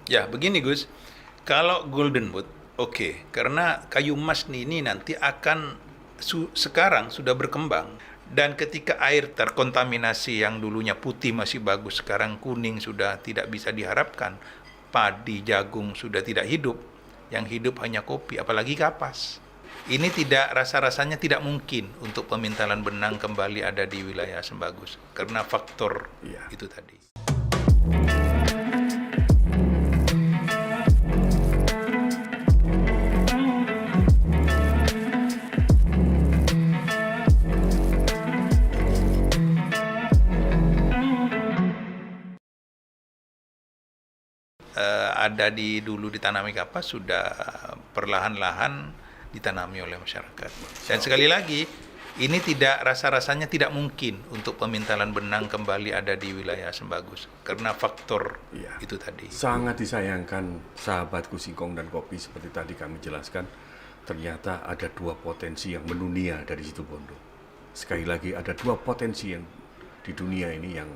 Ya, begini Gus, kalau golden wood, oke, karena kayu emas ini nanti akan sekarang sudah berkembang dan ketika air terkontaminasi yang dulunya putih masih bagus, sekarang kuning sudah tidak bisa diharapkan, padi, jagung sudah tidak hidup, yang hidup hanya kopi, apalagi kapas. Ini tidak rasa-rasanya tidak mungkin untuk pemintalan benang kembali ada di wilayah Sembagus karena faktor Iya. itu tadi. Ada di dulu ditanami kapas sudah perlahan-lahan ditanami oleh masyarakat. Dan sekali lagi, ini tidak rasa-rasanya tidak mungkin untuk pemintalan benang kembali ada di wilayah Sembagus karena faktor Iya. itu tadi. Sangat disayangkan sahabatku singkong dan kopi seperti tadi kami jelaskan, ternyata ada dua potensi yang mendunia dari Situbondo. Sekali lagi ada dua potensi yang di dunia ini yang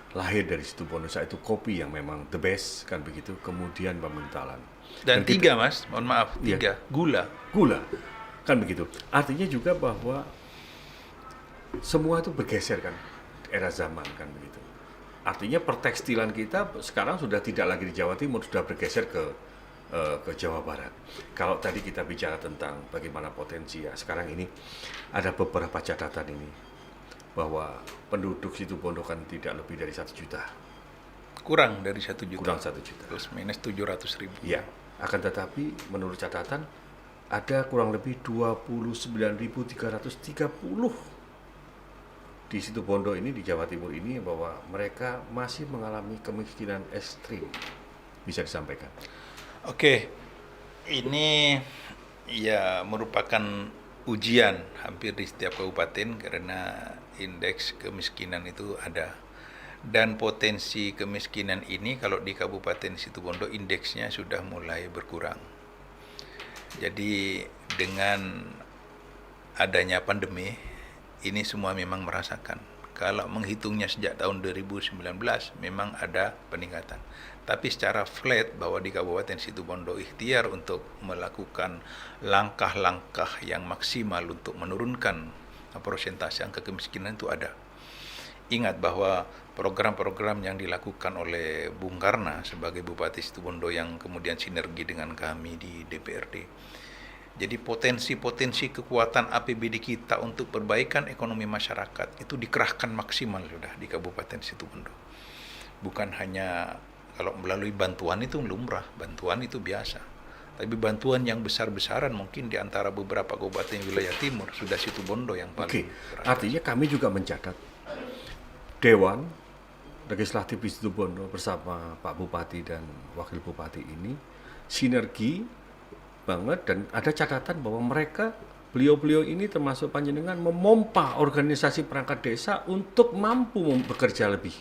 lahir dari Situbondo, yaitu kopi yang memang the best kan begitu, kemudian pemintalan. Dan tiga mas, mohon maaf, Iya. tiga, gula. Gula kan begitu. Artinya juga bahwa semua itu bergeser kan era zaman kan begitu. Artinya pertekstilan kita sekarang sudah tidak lagi di Jawa Timur, sudah bergeser ke Jawa Barat. Kalau tadi kita bicara tentang bagaimana potensi ya, sekarang ini ada beberapa catatan ini bahwa penduduk Situbondo kan tidak lebih dari 1 juta, Kurang dari 1 juta. kurang 1 juta. Plus minus 700.000. Ya, akan tetapi menurut catatan ada kurang lebih 29.330 di Situbondo ini, di Jawa Timur ini, bahwa mereka masih mengalami kemiskinan ekstrim. Bisa disampaikan. Oke, ini ya merupakan ujian hampir di setiap kabupaten karena indeks kemiskinan itu ada. Dan potensi kemiskinan ini kalau di Kabupaten Situbondo indeksnya sudah mulai berkurang. Jadi dengan adanya pandemi, ini semua memang merasakan. Kalau menghitungnya sejak tahun 2019 memang ada peningkatan. Tapi secara flat bahwa di Kabupaten Situbondo ikhtiar untuk melakukan langkah-langkah yang maksimal untuk menurunkan persentase angka kemiskinan itu ada. Ingat bahwa program-program yang dilakukan oleh Bung Karna sebagai Bupati Situbondo yang kemudian sinergi dengan kami di DPRD. Jadi potensi-potensi kekuatan APBD kita untuk perbaikan ekonomi masyarakat itu dikerahkan maksimal sudah di Kabupaten Situbondo. Bukan hanya kalau melalui bantuan itu lumrah, bantuan itu biasa. Tapi bantuan yang besar-besaran mungkin di antara beberapa kabupaten wilayah timur sudah Situbondo yang paling. Oke, artinya kami juga mencatat Dewan Legislatif di Situbondo bersama Pak Bupati dan Wakil Bupati ini sinergi banget, dan ada catatan bahwa beliau-beliau ini termasuk panjenengan memompa organisasi perangkat desa untuk mampu bekerja lebih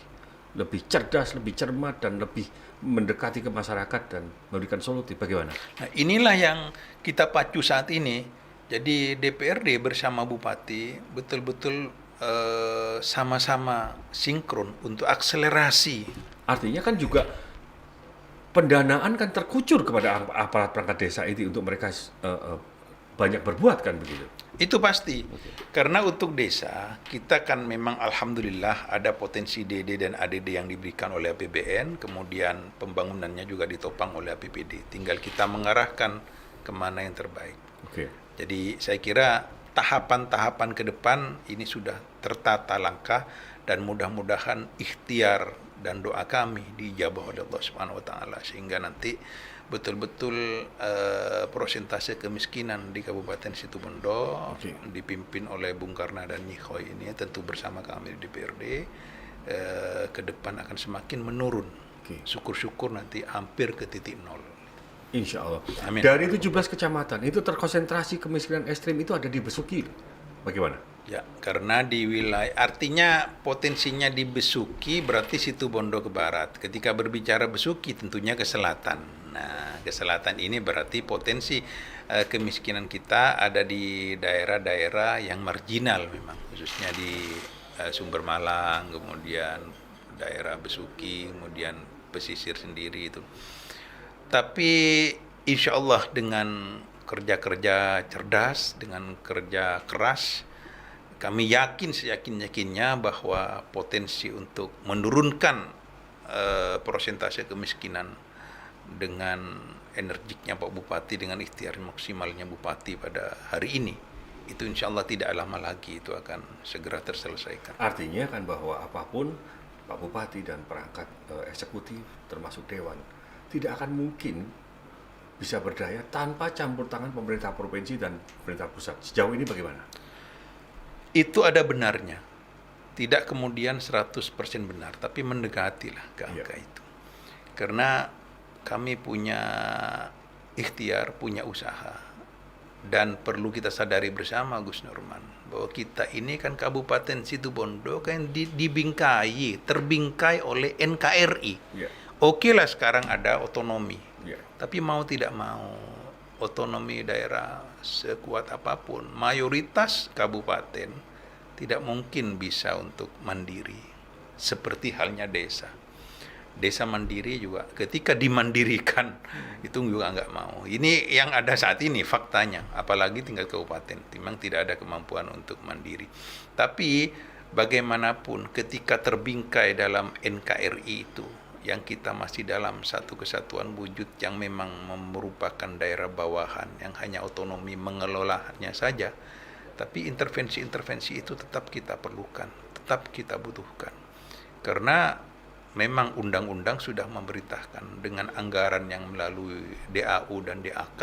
cerdas, lebih cermat, dan lebih mendekati ke masyarakat dan memberikan solusi. Bagaimana? Nah, inilah yang kita pacu saat ini. Jadi DPRD bersama Bupati betul-betul sama-sama sinkron untuk akselerasi. Artinya kan juga pendanaan kan terkucur kepada aparat perangkat desa ini untuk mereka banyak berbuat kan begitu. Itu pasti. Karena untuk desa, kita kan memang alhamdulillah ada potensi DD dan ADD yang diberikan oleh APBN, kemudian pembangunannya juga ditopang oleh APBD. Tinggal kita mengarahkan kemana yang terbaik. Oke. Jadi saya kira tahapan-tahapan ke depan ini sudah tertata langkah dan mudah-mudahan ikhtiar dan doa kami dijabah oleh Allah Subhanahu wa taala sehingga nanti betul-betul persentase kemiskinan di Kabupaten Situbondo dipimpin oleh Bung Karna dan Nyi Khoi ini tentu bersama kami di DPRD ke depan akan semakin menurun. Syukur-syukur nanti hampir ke titik nol. Insya Allah. Amin. Dari 17 kecamatan itu terkonsentrasi kemiskinan ekstrim itu ada di Besuki. Bagaimana? Ya, karena di wilayah, artinya potensinya di Besuki berarti Situbondo ke barat. Ketika berbicara Besuki tentunya ke selatan. Nah, ke selatan ini berarti potensi kemiskinan kita ada di daerah-daerah yang marginal memang, khususnya di Sumber Malang, kemudian daerah Besuki, kemudian pesisir sendiri itu. Tapi insya Allah dengan kerja-kerja cerdas, dengan kerja keras, kami yakin seyakin-yakinnya bahwa potensi untuk menurunkan persentase kemiskinan dengan energiknya Pak Bupati, dengan ikhtiar maksimalnya Bupati pada hari ini, itu insya Allah tidak lama lagi itu akan segera terselesaikan. Artinya kan bahwa apapun Pak Bupati dan perangkat eksekutif termasuk Dewan tidak akan mungkin bisa berdaya tanpa campur tangan pemerintah provinsi dan pemerintah pusat. Sejauh ini bagaimana? Itu ada benarnya. Tidak kemudian 100% benar, tapi mendekatilah ke angka itu. Karena kami punya ikhtiar, punya usaha. Dan perlu kita sadari bersama, Gus Nurman, bahwa kita ini kan Kabupaten Situbondo kan dibingkai, terbingkai oleh NKRI. Oke lah sekarang ada otonomi. Tapi mau tidak mau, otonomi daerah sekuat apapun, mayoritas kabupaten tidak mungkin bisa untuk mandiri. Seperti halnya desa. Desa mandiri juga ketika dimandirikan itu juga nggak mau. Ini yang ada saat ini faktanya, apalagi tingkat kabupaten, memang tidak ada kemampuan untuk mandiri. Tapi bagaimanapun ketika terbingkai dalam NKRI itu, yang kita masih dalam satu kesatuan wujud yang memang merupakan daerah bawahan yang hanya otonomi mengelolanya saja, tapi intervensi-intervensi itu tetap kita perlukan, tetap kita butuhkan. Karena memang undang-undang sudah memerintahkan dengan anggaran yang melalui DAU dan DAK,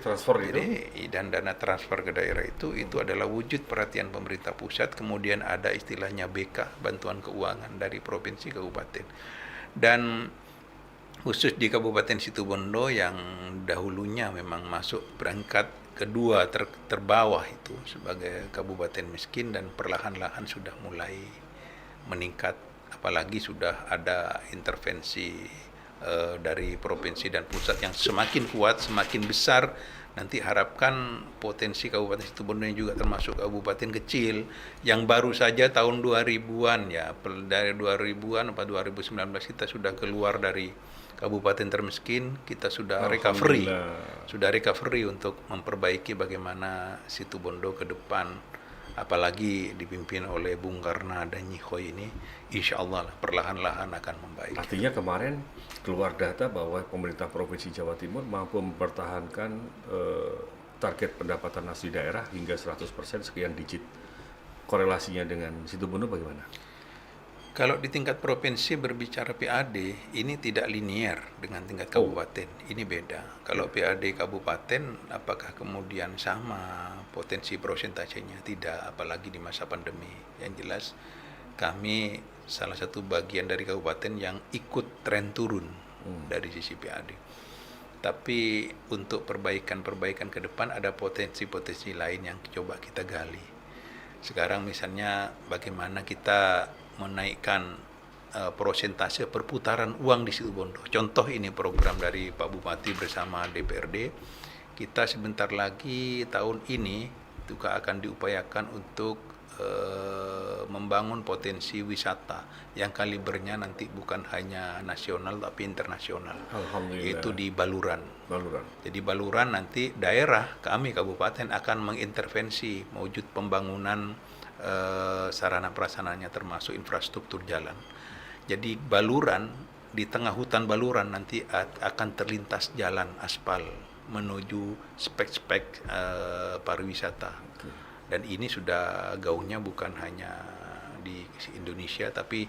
transfer itu. Jadi, dan dana transfer ke daerah itu adalah wujud perhatian pemerintah pusat. Kemudian ada istilahnya BK, bantuan keuangan dari provinsi kabupaten. Dan khusus di Kabupaten Situbondo yang dahulunya memang masuk berangkat kedua terbawah itu sebagai kabupaten miskin, dan perlahan-lahan sudah mulai meningkat, apalagi sudah ada intervensi dari provinsi dan pusat yang semakin kuat, semakin besar. Nanti harapkan potensi Kabupaten Situbondo yang juga termasuk kabupaten kecil yang baru saja tahun 2000-an ya, dari 2000-an atau 2019 kita sudah keluar dari kabupaten termiskin, kita sudah recovery untuk memperbaiki bagaimana Situbondo ke depan, apalagi dipimpin oleh Bung Karna dan Nyihoy ini, insya Allah perlahan-lahan akan membaik. Artinya kemarin keluar data bahwa pemerintah Provinsi Jawa Timur mampu mempertahankan target pendapatan asli daerah hingga 100% sekian digit. Korelasinya dengan Situbondo bagaimana? Kalau di tingkat provinsi berbicara PAD, ini tidak linear dengan tingkat kabupaten. Ini beda. Kalau PAD kabupaten, apakah kemudian sama potensi prosentasenya? Tidak, apalagi di masa pandemi. Yang jelas, kami salah satu bagian dari kabupaten yang ikut tren turun dari sisi PAD. Tapi untuk perbaikan-perbaikan ke depan ada potensi-potensi lain yang coba kita gali. Sekarang misalnya bagaimana kita menaikkan persentase perputaran uang di Situbondo. Contoh ini program dari Pak Bupati bersama DPRD. Kita sebentar lagi tahun ini juga akan diupayakan untuk membangun potensi wisata yang kalibernya nanti bukan hanya nasional tapi internasional. Itu di Baluran. Jadi Baluran nanti daerah kami kabupaten akan mengintervensi mewujud pembangunan sarana prasarananya termasuk infrastruktur jalan. Jadi Baluran, di tengah hutan Baluran nanti akan terlintas jalan aspal menuju spek-spek pariwisata. Dan ini sudah gaungnya bukan hanya di Indonesia, tapi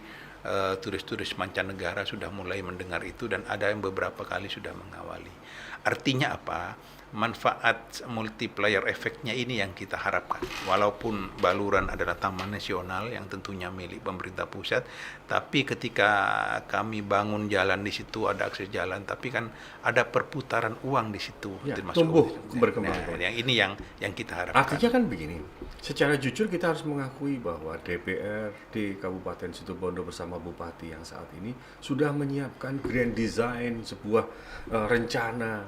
turis-turis mancanegara sudah mulai mendengar itu dan ada yang beberapa kali sudah mengawali. Artinya apa? Manfaat multiplier efeknya ini yang kita harapkan. Walaupun Baluran adalah taman nasional yang tentunya milik pemerintah pusat, tapi ketika kami bangun jalan di situ, ada akses jalan, tapi kan ada perputaran uang di situ. Ya, tumbuh berkembang. Nah, yang ini yang kita harapkan. Artinya kan begini, secara jujur kita harus mengakui bahwa DPR di Kabupaten Situbondo bersama Bupati yang saat ini sudah menyiapkan grand design sebuah rencana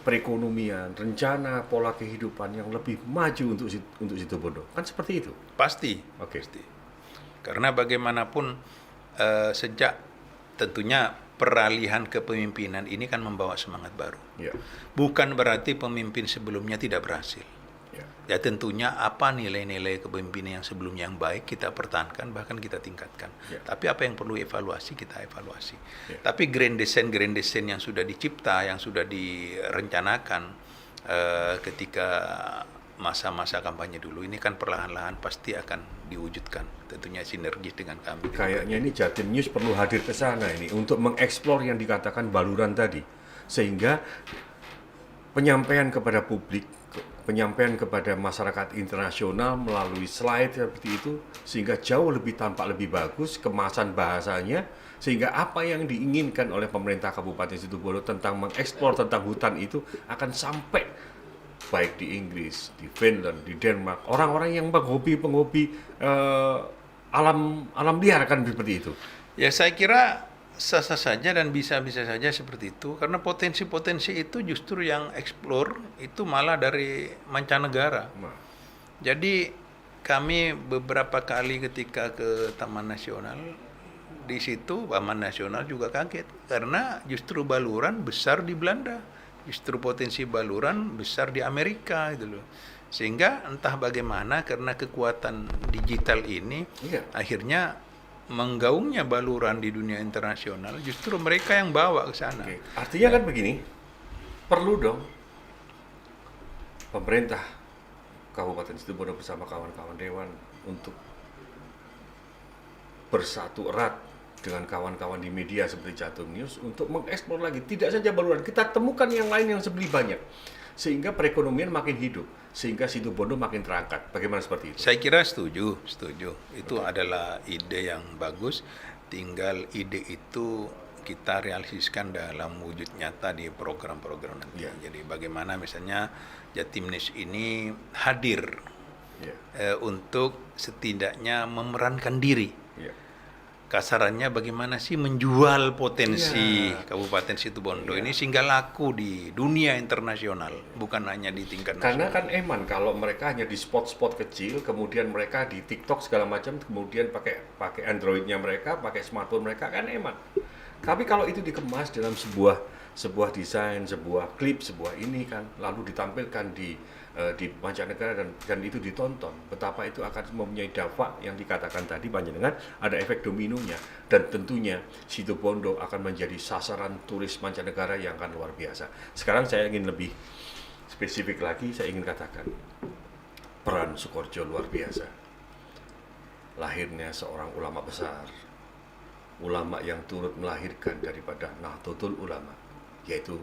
perekonomian, rencana pola kehidupan yang lebih maju untuk Situbondo. Kan seperti itu? Pasti. Oke. Pasti. Karena bagaimanapun sejak tentunya peralihan kepemimpinan ini kan membawa semangat baru. Ya. Bukan berarti pemimpin sebelumnya tidak berhasil. Ya. Ya tentunya apa nilai-nilai kepemimpinan yang sebelumnya yang baik kita pertahankan, bahkan kita tingkatkan. Ya. Tapi apa yang perlu evaluasi, kita evaluasi. Ya. Tapi grand design yang sudah dicipta, yang sudah direncanakan ketika masa-masa kampanye dulu, ini kan perlahan-lahan pasti akan diwujudkan. Tentunya sinergis dengan kami. Kayaknya ini Jatim News perlu hadir ke sana ini untuk mengeksplor yang dikatakan baluran tadi. Sehingga penyampaian kepada publik, penyampaian kepada masyarakat internasional melalui slide seperti itu, sehingga jauh lebih tampak lebih bagus kemasan bahasanya, sehingga apa yang diinginkan oleh pemerintah Kabupaten Situbondo tentang mengeksplor tentang hutan itu akan sampai baik di Inggris, di Finland, di Denmark, orang-orang yang penghobi alam liar kan seperti itu. Ya saya kira sah-sah saja dan bisa-bisa saja seperti itu, karena potensi-potensi itu justru yang explore itu malah dari mancanegara. Jadi kami beberapa kali ketika ke Taman Nasional, di situ Taman Nasional juga kaget karena justru baluran besar di Belanda, justru potensi baluran besar di Amerika gitu loh. Sehingga entah bagaimana karena kekuatan digital ini akhirnya menggaungnya baluran di dunia internasional, justru mereka yang bawa ke sana. Artinya kan begini, perlu dong pemerintah Kabupaten Situbondo bersama kawan-kawan dewan untuk bersatu erat dengan kawan-kawan di media seperti Jatim News untuk mengeksplor lagi, tidak saja baluran, kita temukan yang lain yang lebih banyak, sehingga perekonomian makin hidup, sehingga Situbondo makin terangkat. Bagaimana seperti itu? Saya kira setuju. Itu adalah ide yang bagus. Tinggal ide itu kita realisasikan dalam wujud nyata di program-program nanti. Jadi bagaimana misalnya Jatim News ini hadir untuk setidaknya memerankan diri. Kasarannya bagaimana sih menjual potensi Kabupaten Situbondo ini sehingga laku di dunia internasional, bukan hanya di tingkat nasional. Karena kan eman kalau mereka hanya di spot-spot kecil, kemudian mereka di TikTok segala macam, kemudian pakai Android-nya mereka, pakai smartphone mereka, kan eman. Tapi kalau itu dikemas dalam sebuah desain, sebuah klip, sebuah ini kan, lalu ditampilkan di mancanegara dan itu ditonton, betapa itu akan mempunyai dampak yang dikatakan tadi panjenengan, ada efek dominonya, dan tentunya Situbondo akan menjadi sasaran turis mancanegara yang akan luar biasa. Sekarang saya ingin lebih spesifik lagi, saya ingin katakan peran Sukoharjo luar biasa. Lahirnya seorang ulama besar, ulama yang turut melahirkan daripada Nahdlatul Ulama, yaitu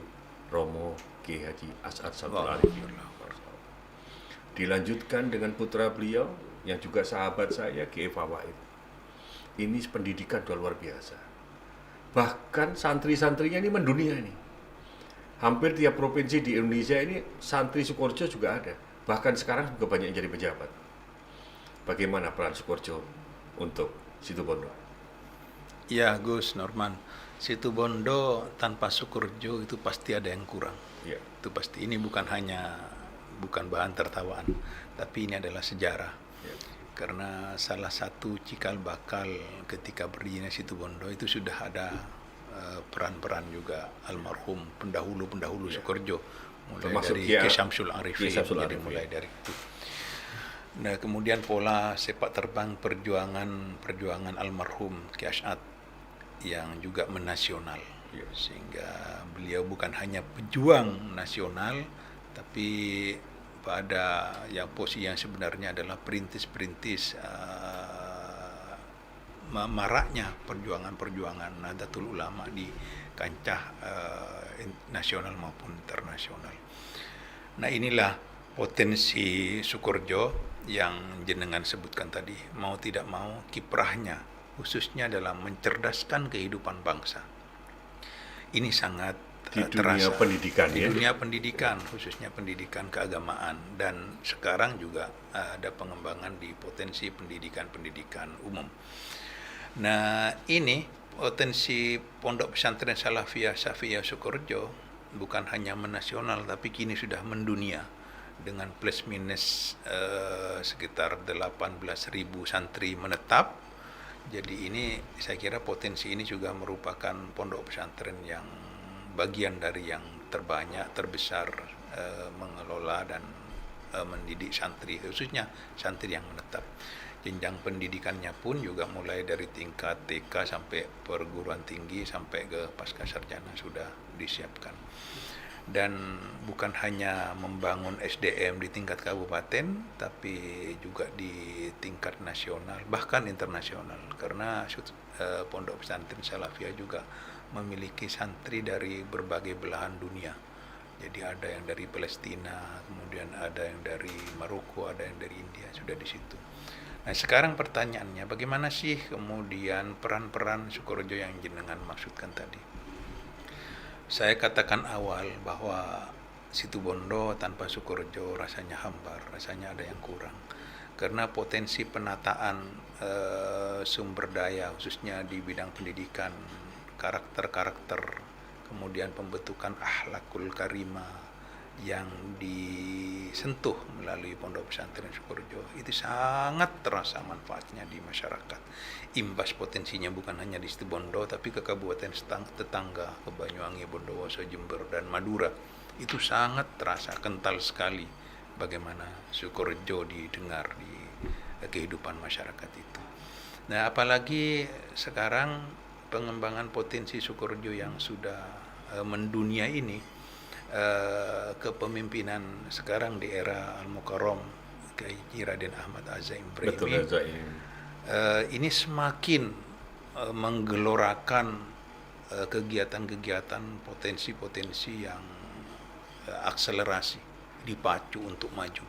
Romo Kiai Haji As'ad Syamsul Arifin. Dilanjutkan dengan putra beliau yang juga sahabat saya, Kiai Fawaid. Ini pendidikan luar biasa. Bahkan santri-santrinya ini mendunia ini. Hampir tiap provinsi di Indonesia ini santri Sukoharjo juga ada. Bahkan sekarang juga banyak yang jadi pejabat. Bagaimana peran Sukoharjo untuk Situbondo? Ya Gus Norman, Situbondo tanpa Sukoharjo itu pasti ada yang kurang. Itu pasti. Ini bukan bahan tertawaan, tapi ini adalah sejarah. Karena salah satu cikal bakal ketika berdirinya Situbondo itu sudah ada peran-peran juga almarhum pendahulu Sukoharjo, mulai dari Kiai Syamsul Arifin, mulai dari itu. Nah, kemudian pola sepak terbang perjuangan almarhum Kiai As'ad yang juga menasional, sehingga beliau bukan hanya pejuang nasional, tapi pada posisi yang sebenarnya adalah perintis maraknya perjuangan Nahdlatul Ulama di kancah nasional maupun internasional. Nah, inilah potensi Sukoharjo yang jenengan sebutkan tadi. Mau tidak mau kiprahnya khususnya dalam mencerdaskan kehidupan bangsa ini sangat di dunia terasa pendidikan, di dunia pendidikan, khususnya pendidikan keagamaan, dan sekarang juga ada pengembangan di potensi pendidikan umum. Nah, ini potensi Pondok Pesantren Salafiyah Safiyah Sukoharjo bukan hanya menasional, tapi kini sudah mendunia dengan plus minus sekitar 18.000 santri menetap Jadi ini saya kira potensi ini juga merupakan pondok pesantren yang bagian dari yang terbanyak, terbesar mengelola dan mendidik santri, khususnya santri yang menetap. Jenjang pendidikannya pun juga mulai dari tingkat TK sampai perguruan tinggi sampai ke pasca sarjana sudah disiapkan. Dan bukan hanya membangun SDM di tingkat kabupaten, tapi juga di tingkat nasional, bahkan internasional. Karena Pondok Pesantren Salafiyah juga memiliki santri dari berbagai belahan dunia. Jadi ada yang dari Palestina, kemudian ada yang dari Maroko, ada yang dari India, sudah di situ. Nah sekarang pertanyaannya, bagaimana sih kemudian peran-peran Sukorejo yang jenengan maksudkan tadi? Saya katakan awal bahwa Situbondo tanpa Sukorejo rasanya hambar, rasanya ada yang kurang. Karena potensi penataan sumber daya khususnya di bidang pendidikan, karakter-karakter, kemudian pembentukan akhlakul karimah yang disentuh melalui Pondok Pesantren Sukorejo itu sangat terasa manfaatnya di masyarakat. Imbas potensinya bukan hanya di Situbondo tapi ke kabupaten tetangga, ke Banyuwangi, Bondowoso, Jember dan Madura. Itu sangat terasa kental sekali bagaimana Sukorejo didengar di kehidupan masyarakat itu. Nah, apalagi sekarang pengembangan potensi Sukorejo yang sudah mendunia ini, kepemimpinan sekarang di era Al-Mukarram Kiai Raden Ahmad Azaim Brahimi ini semakin menggelorakan kegiatan-kegiatan potensi-potensi yang akselerasi, dipacu untuk maju.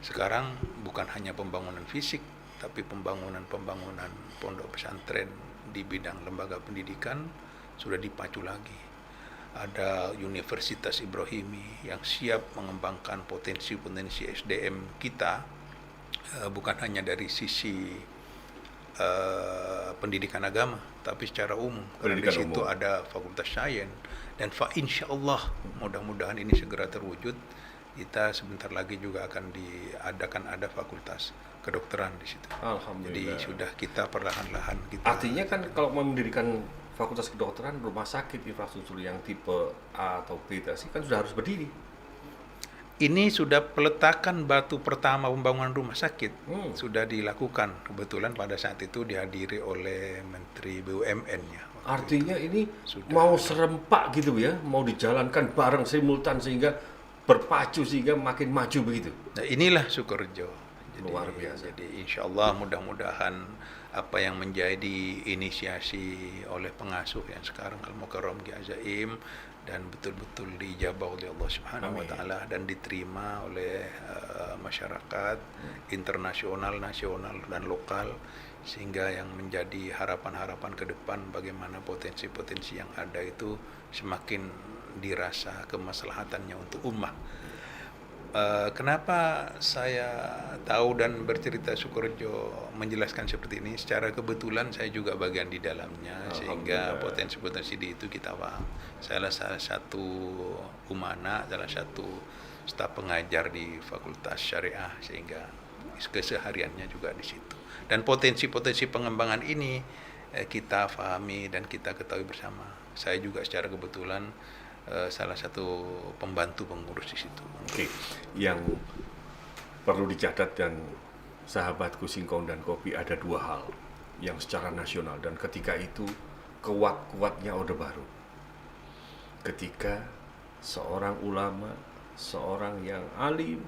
Sekarang bukan hanya pembangunan fisik, tapi pembangunan pondok pesantren di bidang lembaga pendidikan sudah dipacu lagi. Ada Universitas Ibrahimi yang siap mengembangkan potensi-potensi SDM kita, bukan hanya dari sisi pendidikan agama, tapi secara umum. Karena di situ ada Fakultas Sains dan insya Allah mudah-mudahan ini segera terwujud. Kita sebentar lagi juga akan ada fakultas kedokteran di situ. Alhamdulillah. Jadi sudah kita perlahan-lahan kita. Artinya kan kalau mau mendirikan fakultas kedokteran, rumah sakit infrastruktur yang tipe A atau B kan sudah harus berdiri. Ini sudah peletakan batu pertama pembangunan rumah sakit sudah dilakukan. Kebetulan pada saat itu dihadiri oleh Menteri BUMN-nya. Artinya ini sudah mau serempak gitu ya, mau dijalankan bareng simultan sehingga berpacu sehingga makin maju begitu. Nah inilah Sukorejo. Luar biasa. Jadi insya Allah mudah-mudahan apa yang menjadi inisiasi oleh pengasuh yang sekarang Al-Mukarram Kiai Azaim dan betul-betul dijabah oleh Allah Subhanahu wa taala dan diterima oleh masyarakat internasional, nasional dan lokal, sehingga yang menjadi harapan-harapan ke depan bagaimana potensi-potensi yang ada itu semakin dirasa kemaslahatannya untuk ummah. Kenapa saya tahu dan bercerita Sukorejo menjelaskan seperti ini? Secara kebetulan saya juga bagian di dalamnya, sehingga potensi-potensi di itu kita paham. Saya salah satu umana, salah satu staf pengajar di Fakultas Syariah, sehingga kesehariannya juga di situ. Dan potensi-potensi pengembangan ini kita pahami dan kita ketahui bersama. Saya juga secara kebetulan salah satu pembantu pengurus di situ. Oke, yang perlu dicatat dan sahabatku Singkong dan Kopi, ada dua hal yang secara nasional dan ketika itu kuat-kuatnya Orde Baru. Ketika seorang ulama, seorang yang alim,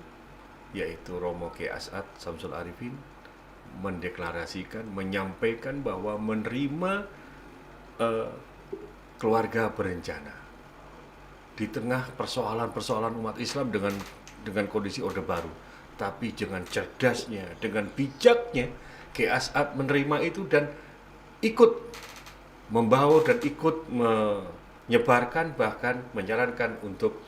yaitu Romo Kiai As'ad Syamsul Arifin, mendeklarasikan, menyampaikan bahwa menerima keluarga berencana di tengah persoalan-persoalan umat Islam dengan kondisi Orde Baru. Tapi dengan cerdasnya, dengan bijaknya, Kiai As'ad menerima itu dan ikut membawa dan ikut menyebarkan, bahkan menyarankan untuk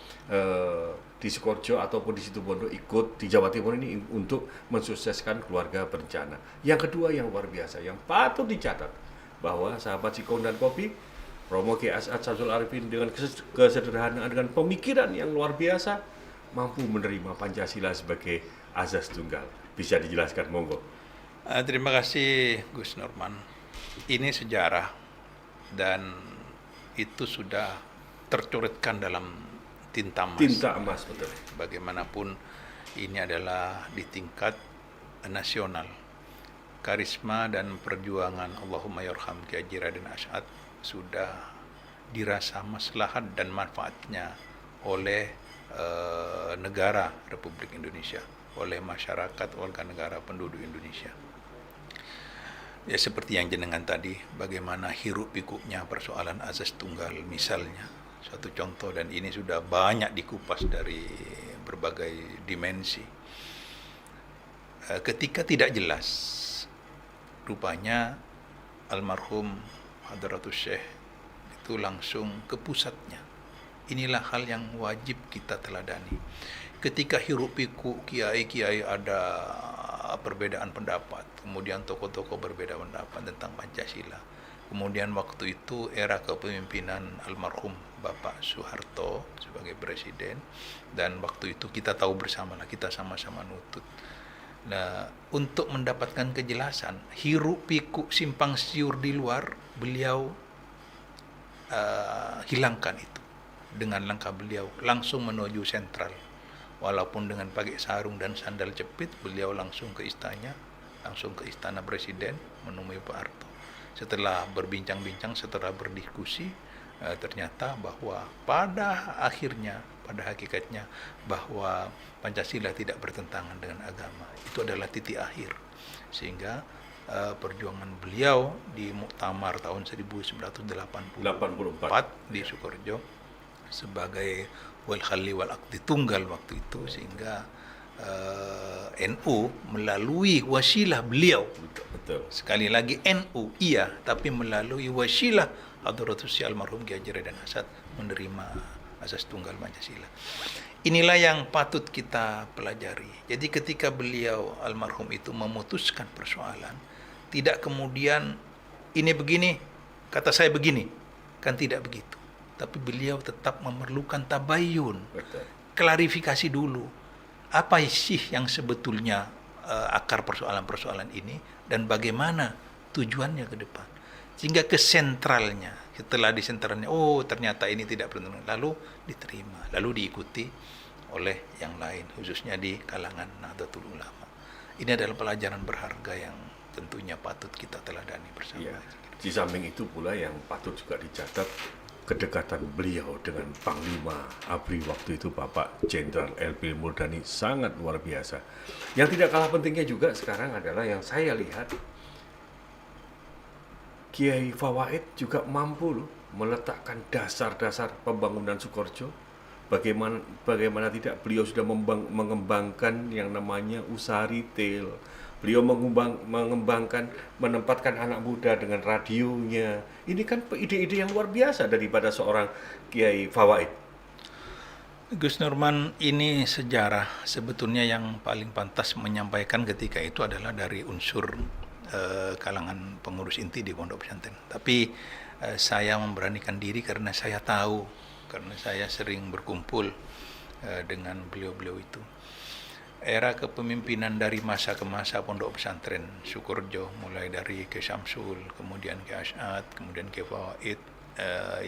di Sukorejo ataupun di Situbondo ikut di Jawa Timur ini untuk mensukseskan keluarga berencana. Yang kedua yang luar biasa, yang patut dicatat, bahwa sahabat Singkong dan Kopi, Romo Kiai As'ad Syamsul Arifin dengan kesederhanaan, dengan pemikiran yang luar biasa, mampu menerima Pancasila sebagai azas tunggal. Bisa dijelaskan, monggo. Terima kasih Gus Norman. Ini sejarah dan itu sudah tercoretkan dalam tinta emas. Tinta emas, betul. Bagaimanapun ini adalah di tingkat nasional. Karisma dan perjuangan Allahumma yarham Ki Haji Raden Asy'ad sudah dirasa maslahat dan manfaatnya oleh negara Republik Indonesia, oleh masyarakat warga negara penduduk Indonesia. Ya seperti yang jenengan tadi, bagaimana hiruk pikuknya persoalan azas tunggal misalnya, satu contoh, dan ini sudah banyak dikupas dari berbagai dimensi. Ketika tidak jelas, rupanya almarhum Hadratus Syekh itu langsung ke pusatnya. Inilah hal yang wajib kita teladani. Ketika hiruk pikuk kiai-kiai ada perbedaan pendapat, kemudian tokoh-tokoh berbeda pendapat tentang Pancasila. Kemudian waktu itu era kepemimpinan almarhum Bapak Soeharto sebagai presiden, dan waktu itu kita tahu bersama lah, kita sama-sama nutut. Nah, untuk mendapatkan kejelasan, hiruk pikuk simpang siur di luar, beliau hilangkan itu dengan langkah beliau langsung menuju sentral. Walaupun dengan pakai sarung dan sandal jepit, beliau langsung ke istana presiden menemui Pak Harto. Setelah berbincang-bincang, setelah berdiskusi, ternyata bahwa pada hakikatnya bahwa Pancasila tidak bertentangan dengan agama. Itu adalah titik akhir. Sehingga perjuangan beliau di Muktamar tahun 1984 di Sukorejo sebagai wal khalli wal aqdi tunggal waktu itu, sehingga NU melalui wasilah beliau. Betul. Sekali lagi NU iya, tapi melalui wasilah Hadratus Syekh almarhum Ki Haji Raden Asy'ad menerima asas tunggal Pancasila. Inilah yang patut kita pelajari. Jadi ketika beliau almarhum itu memutuskan persoalan, tidak kemudian ini begini, kata saya begini, kan tidak begitu. Tapi beliau tetap memerlukan tabayun, klarifikasi dulu. Apa sih yang sebetulnya akar persoalan-persoalan ini dan bagaimana tujuannya ke depan. Sehingga ke sentralnya, setelah di sentralnya, oh ternyata ini tidak bertentangan, lalu diterima, lalu diikuti oleh yang lain, khususnya di kalangan Nahdlatul Ulama. Ini adalah pelajaran berharga yang tentunya patut kita teladani bersama. Ya, di samping itu pula yang patut juga dicatat, kedekatan beliau dengan Panglima ABRI waktu itu Bapak Jenderal LP Murdani sangat luar biasa. Yang tidak kalah pentingnya juga sekarang adalah yang saya lihat, Kiai Fawaid juga mampu loh meletakkan dasar-dasar pembangunan Sukorejo. Bagaimana tidak, beliau sudah mengembangkan yang namanya usaha retail. Beliau mengembangkan, menempatkan anak muda dengan radionya. Ini kan ide-ide yang luar biasa daripada seorang Kiai Fawaid. Gus Nurman, ini sejarah sebetulnya yang paling pantas menyampaikan ketika itu adalah dari unsur kalangan pengurus inti di pondok pesantren. Tapi saya memberanikan diri karena saya tahu, karena saya sering berkumpul dengan beliau-beliau itu. Era kepemimpinan dari masa ke masa pondok pesantren Sukorejo, mulai dari Ki Syamsul, kemudian Ki Asy'ad, kemudian Ki Fawaid,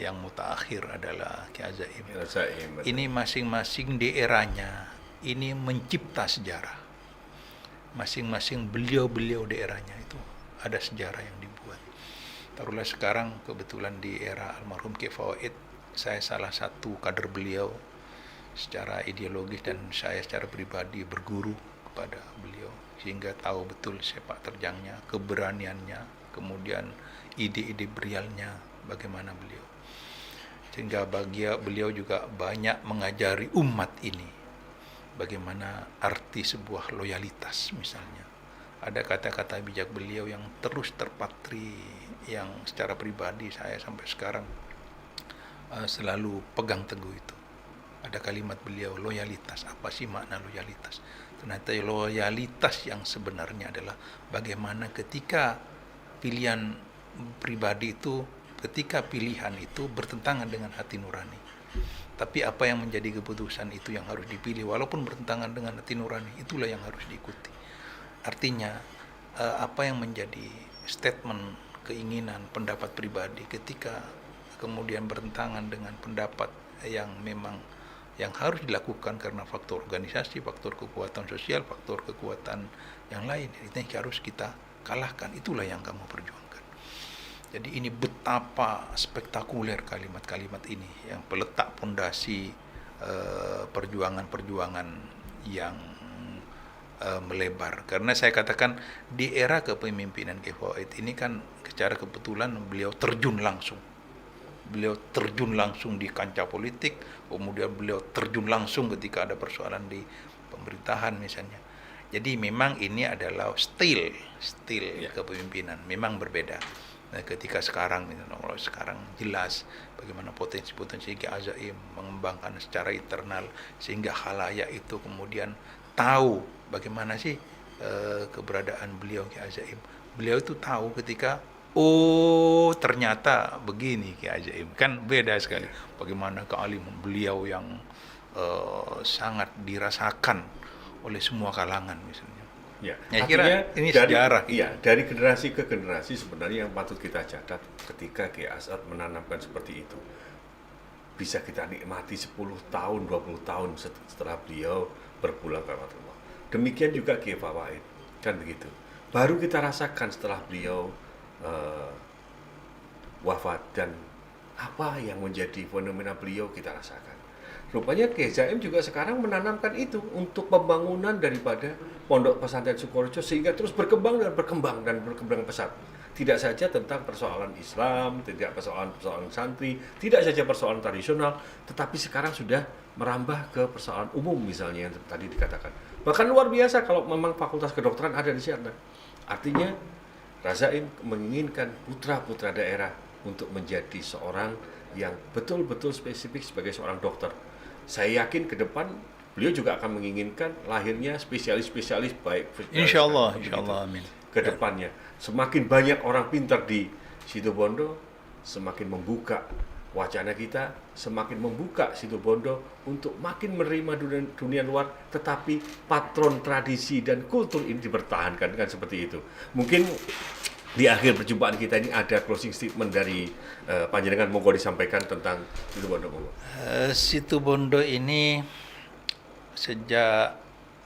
yang mutaakhir adalah Ki Azaim. Ini masing-masing di eranya ini mencipta sejarah. Masing-masing beliau-beliau di eranya itu ada sejarah yang dibuat. Taruhlah sekarang kebetulan di era almarhum Ki Fawaid, saya salah satu kader beliau secara ideologis, dan saya secara pribadi berguru kepada beliau sehingga tahu betul sepak terjangnya, keberaniannya, kemudian ide-ide belialnya bagaimana beliau. Sehingga beliau juga banyak mengajari umat ini bagaimana arti sebuah loyalitas misalnya. Ada kata-kata bijak beliau yang terus terpatri, yang secara pribadi saya sampai sekarang selalu pegang teguh itu. Ada kalimat beliau, loyalitas. Apa sih makna loyalitas? Ternyata loyalitas yang sebenarnya adalah bagaimana ketika pilihan pribadi itu, ketika pilihan itu bertentangan dengan hati nurani. Tapi apa yang menjadi keputusan itu yang harus dipilih, walaupun bertentangan dengan hati nurani, itulah yang harus diikuti. Artinya apa yang menjadi statement keinginan, pendapat pribadi ketika kemudian bertentangan dengan pendapat yang memang yang harus dilakukan karena faktor organisasi, faktor kekuatan sosial, faktor kekuatan yang lain, itu yang harus kita kalahkan. Itulah yang kamu perjuangkan. Jadi ini betapa spektakuler kalimat-kalimat ini yang peletak pondasi perjuangan-perjuangan yang melebar. Karena saya katakan di era kepemimpinan Kiai Fawaid ini kan secara kebetulan beliau terjun langsung. Beliau terjun langsung di kancah politik, kemudian beliau terjun langsung ketika ada persoalan di pemerintahan misalnya. Jadi memang ini adalah stil kepemimpinan, memang berbeda. Nah, ketika sekarang, kalau sekarang jelas bagaimana potensi-potensi Kiai Azaim mengembangkan secara internal sehingga khalayak itu kemudian tahu bagaimana sih keberadaan beliau Kiai Azaim. Beliau itu tahu ketika oh ternyata begini Kiai Azaim, kan beda sekali. Bagaimana kealiman beliau yang sangat dirasakan oleh semua kalangan misalnya. Ya, Saya kira ini sejarah. Iya, dari generasi ke generasi sebenarnya yang patut kita catat ketika Kiai As'ad menanamkan seperti itu. Bisa kita nikmati 10 tahun, 20 tahun setelah beliau berpulang ke rahmatullah. Demikian juga Kiai Fawaid, kan begitu. Baru kita rasakan setelah beliau wafat dan apa yang menjadi fenomena beliau kita rasakan. Rupanya Kiai Zaim juga sekarang menanamkan itu untuk pembangunan daripada Pondok Pesantren Sukorejo sehingga terus berkembang pesat. Tidak saja tentang persoalan Islam, tidak persoalan santri, tidak saja persoalan tradisional, tetapi sekarang sudah merambah ke persoalan umum misalnya yang tadi dikatakan. Bahkan luar biasa kalau memang fakultas kedokteran ada di sana. Artinya Razaim menginginkan putra-putra daerah untuk menjadi seorang yang betul-betul spesifik sebagai seorang dokter. Saya yakin ke depan beliau juga akan menginginkan lahirnya spesialis-spesialis baik. Insya Allah, amin. Ke depannya, semakin banyak orang pintar di Situbondo, semakin membuka wacana kita, semakin membuka Situbondo untuk makin menerima dunia luar, tetapi patron tradisi dan kultur ini dipertahankan, kan seperti itu. Mungkin di akhir perjumpaan kita ini ada closing statement dari panjenengan, monggo disampaikan tentang Situbondo. Situbondo ini sejak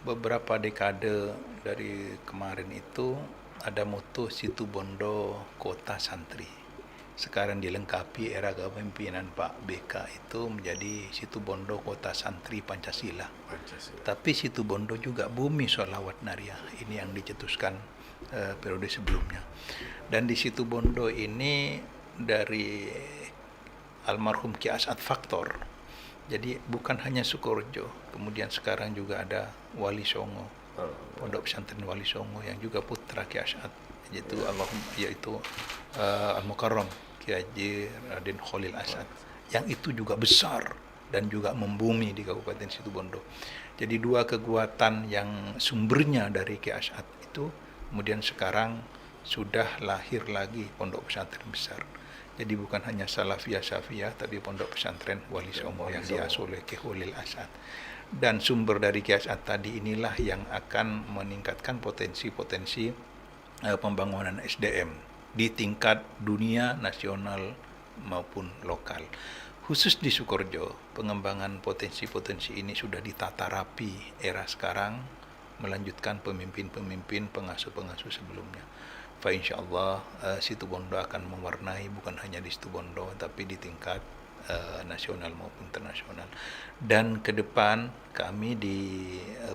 beberapa dekade dari kemarin itu ada moto Situbondo Kota Santri. Sekarang dilengkapi era kepemimpinan Pak BK itu menjadi Situbondo Kota Santri Pancasila. Tapi Situbondo juga bumi sholawat Nariyah. Ini yang dicetuskan periode sebelumnya. Dan di Situbondo ini dari almarhum Kiai As'ad faktor. Jadi bukan hanya Sukorejo, kemudian sekarang juga ada Wali Songo, Pondok Pesantren Wali Songo yang juga putra Kiai As'ad, yaitu Al-Mukarram Kiai Haji Raden Khalil As'ad, yang itu juga besar dan juga membumi di Kabupaten Situbondo. Jadi dua kekuatan yang sumbernya dari Kiai As'ad itu, kemudian sekarang sudah lahir lagi pondok pesantren besar. Jadi bukan hanya Salafiyah, tapi pondok pesantren Wali Songo yang diasuh oleh Kiai Khalil As'ad. Dan sumber dari Kiai As'ad tadi inilah yang akan meningkatkan potensi-potensi pembangunan SDM di tingkat dunia, nasional maupun lokal. Khusus di Sukorejo, pengembangan potensi-potensi ini sudah ditata rapi era sekarang, melanjutkan pemimpin-pemimpin pengasuh-pengasuh sebelumnya. Insyaallah Situbondo akan mewarnai bukan hanya di Situbondo tapi di tingkat nasional maupun internasional. Dan ke depan kami di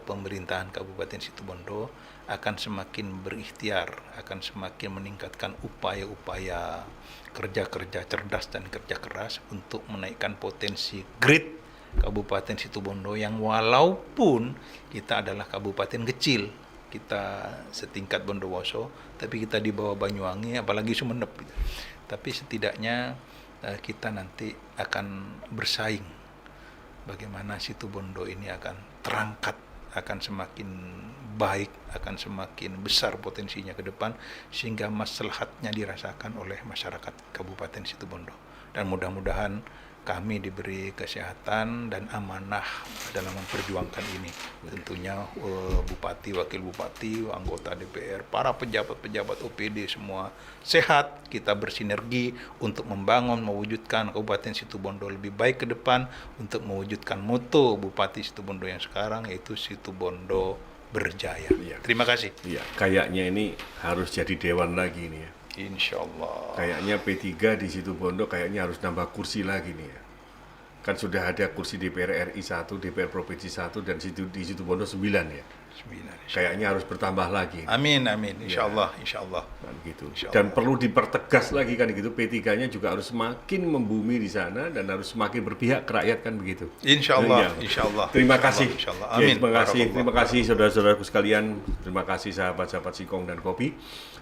pemerintahan Kabupaten Situbondo akan semakin berikhtiar, akan semakin meningkatkan upaya-upaya kerja-kerja cerdas dan kerja keras untuk menaikkan potensi grid Kabupaten Situbondo yang walaupun kita adalah kabupaten kecil, kita setingkat Bondowoso, tapi kita di bawah Banyuwangi, apalagi Sumeneb. Tapi setidaknya kita nanti akan bersaing. Bagaimana Situbondo ini akan terangkat, akan semakin baik, akan semakin besar potensinya ke depan, sehingga maslahatnya dirasakan oleh masyarakat Kabupaten Situbondo. Dan mudah-mudahan kami diberi kesehatan dan amanah dalam memperjuangkan ini. Tentunya bupati, wakil bupati, anggota DPR, para pejabat-pejabat OPD semua sehat, kita bersinergi untuk membangun, mewujudkan Kabupaten Situbondo lebih baik ke depan untuk mewujudkan moto Bupati Situbondo yang sekarang, yaitu Situbondo Berjaya. Iya. Terima kasih. Iya, kayaknya ini harus jadi dewan lagi nih ya. Insya Allah. Kayaknya P3 di Situbondo kayaknya harus nambah kursi lagi nih ya. Kan sudah ada kursi DPR RI 1, DPR Provinsi 1, dan di Situbondo 9 ya. 9. Kayaknya harus bertambah lagi. Amin, amin. Insya Allah, insya Allah. Kan gitu. Insya Dan Allah. perlu dipertegas lagi kan gitu, P3-nya juga harus semakin membumi di sana dan harus semakin berpihak ke rakyat kan begitu. Insya Allah, Iya. insya Allah. Terima Insya kasih. Allah, insya Allah. Ya, Amin. terima kasih saudara-saudaraku sekalian. Terima kasih sahabat-sahabat Singkong dan Kopi.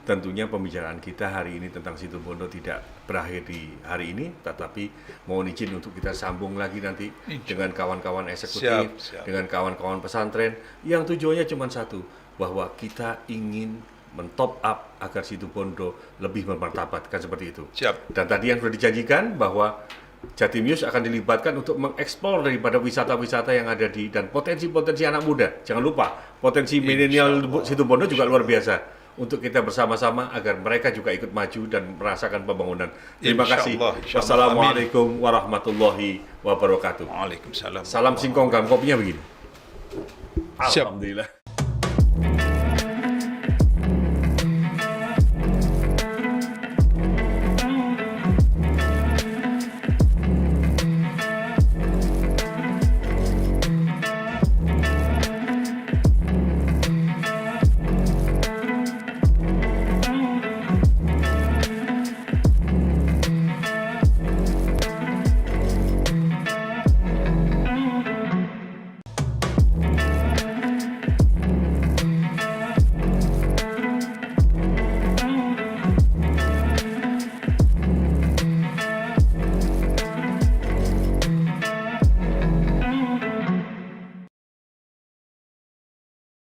Tentunya pembicaraan kita hari ini tentang Situbondo tidak berakhir di hari ini, tetapi mohon izin untuk kita sambung lagi nanti dengan kawan-kawan eksekutif, Siap. dengan kawan-kawan pesantren, yang tujuannya cuma satu, bahwa kita ingin mentop up agar Situbondo lebih bermartabat, kan seperti itu. Siap. Dan tadi yang sudah dijanjikan bahwa Jatim News akan dilibatkan untuk mengeksplor daripada wisata-wisata yang ada dan potensi-potensi anak muda. Jangan lupa, potensi milenial Situbondo juga luar biasa. Untuk kita bersama-sama agar mereka juga ikut maju dan merasakan pembangunan. Terima kasih. Insya Allah. Wassalamualaikum warahmatullahi wabarakatuh. Waalaikumsalam. Salam Singkong, Kopinya begini. Siap. Alhamdulillah.